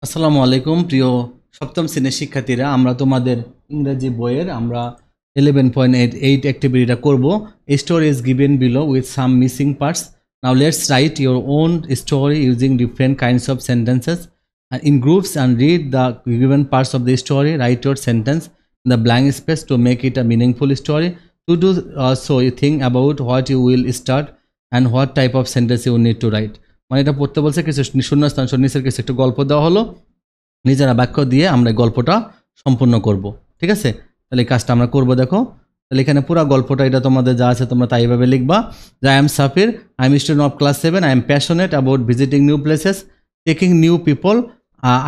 আসসালামু আলাইকুম প্রিয় সপ্তম শ্রেণীর শিক্ষার্থীরা, আমরা তোমাদের ইংরেজি বইয়ের আমরা 11.8 অ্যাক্টিভিটিটা করব। A story is given below with some missing parts. Now let's write your own story using different kinds of sentences and in groups and read the given parts of the story. Write your sentence in the blank space to make it a meaningful story. To do so, you think about what you will start and what type of sentence you need to write. মানে এটা পড়তে বলছে, কিছু শূন্যস্থান নিচের কিছু একটা গল্প দেওয়া হলো, নিজেরা বাক্য দিয়ে আমরা গল্পটা সম্পূর্ণ করব। ঠিক আছে, তাহলে এই কাজটা আমরা করব। দেখো, তাহলে এখানে পুরো গল্পটা এটা তোমাদের যা আছে তোমরা তাই এইভাবে লিখবা। যে I am Safir, I am student of class 7, I am passionate about visiting new places, taking new people,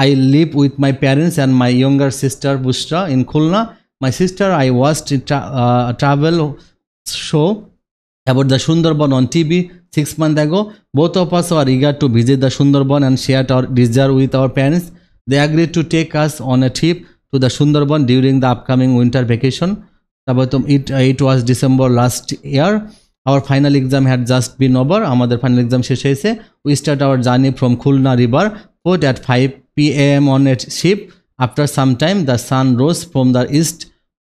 I live with my parents and my younger sister Bushra in Khulna, my sister I watched travel show about the Sundarban on TV 6 months ago. Both of us are eager to visit the Sundarban and shared our desire with our parents. They agreed to take us on a trip to the Sundarban during the upcoming winter vacation. It was December last year. Our final exam had just been over. Amader final exam শেষ হয়েছে. We start our journey from Khulna River port at 5 p.m. on a ship. After some time, the sun rose from the east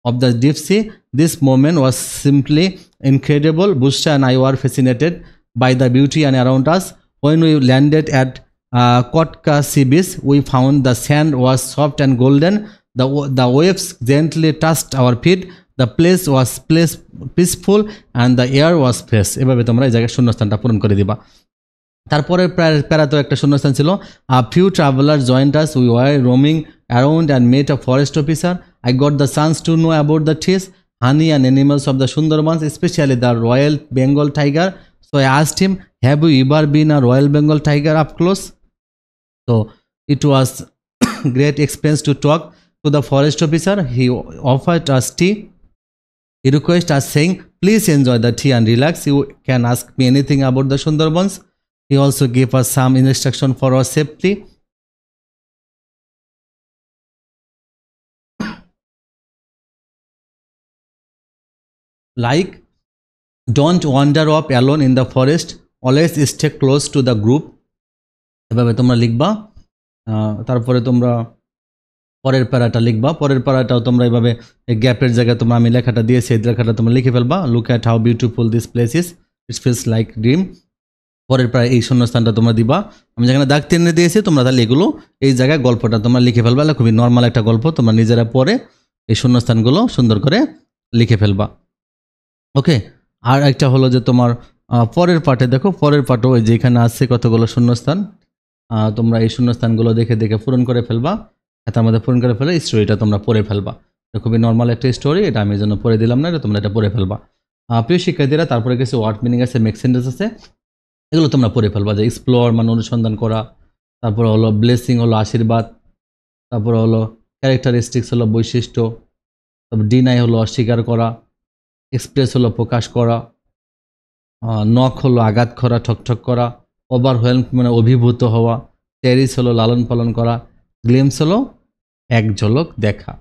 of the deep sea. This moment was simply incredible. Bushra and I were fascinated by the beauty and around us. When we landed at Kotka Sea Beach, we found the sand was soft and golden. The waves gently touched our feet. The place was peaceful and the air was fresh. এভাবে তোমরা এই জায়গায় শূন্যস্থানটা পূরণ করে দিবা। তারপরে প্যারাতেও একটা শূন্যস্থান ছিল। A few travelers joined us. We were roaming around and met a forest officer. I got the chance to know about the trees, honey and animals of the Sundarbans, especially the Royal Bengal tiger. So I asked him, have you ever been a Royal Bengal tiger up close? So it was great experience to talk to the forest officer. He offered us tea. He requested us saying, please enjoy the tea and relax. You can ask me anything about the Sundarbans. He also gave us some instruction for our safety. Like, don't wander off alone in the forest. Always stay close to the group. এভাবে তোমরা লিখবা। তারপরে তোমরা পরের প্যারাটা লিখবা। পরের প্যারাটাও তোমরা এইভাবে গ্যাপের জায়গায় তোমরা আমি লেখাটা দিয়েছি, এই লেখাটা তোমরা লিখে ফেলবা। Look at how beautiful this place is, it feels like dream. পরের প্রায় এই শূন্যস্থানটা তোমরা দিবা। আমি যেখানে দাগ টেনে দিয়েছি তোমরা তাহলে এগুলো এই জায়গায় গল্পটা তোমরা লিখে ফেলবা। খুবই নর্মাল একটা গল্প, তোমরা নিজেরা পড়ে এই শূন্যস্থানগুলো সুন্দর করে লিখে ফেলবা। ওকে, আর একটা হলো যে তোমার পরের পার্টে দেখো, পরের পার্টও ওই যে এখানে আছে কতগুলো শূন্যস্থান, তোমরা এই শূন্যস্থানগুলো দেখে দেখে পূরণ করে ফেলবা। এটার মধ্যে পূরণ করে ফেলে স্টোরিটা তোমরা পড়ে ফেলবা। এটা খুবই নর্মাল একটা স্টোরি, এটা আমি জন্য পড়ে দিলাম না, এটা তোমরা এটা পড়ে ফেলবা। প্রিয় শিক্ষার্থীরা, তারপরে কিছু ওয়ার্ড মিনিং আছে, মেক সেন্টেন্স আছে, এগুলো তোমরা পড়ে ফেলবা। যে এক্সপ্লোর মানে অনুসন্ধান করা, তারপর হলো ব্লেসিং হলো আশীর্বাদ, তারপর হলো ক্যারেক্টারিস্টিক্স হলো বৈশিষ্ট্য, তারপর ডিনাই হলো অস্বীকার করা, এক্সপ্রেস হলো প্রকাশ করা, নক হলো আঘাত করা, ঠকঠক করা, ওভারওয়েলম মানে অভিভূত হওয়া, টেরিস হলো লালন পালন করা, গ্লিমস হলো এক ঝলক দেখা।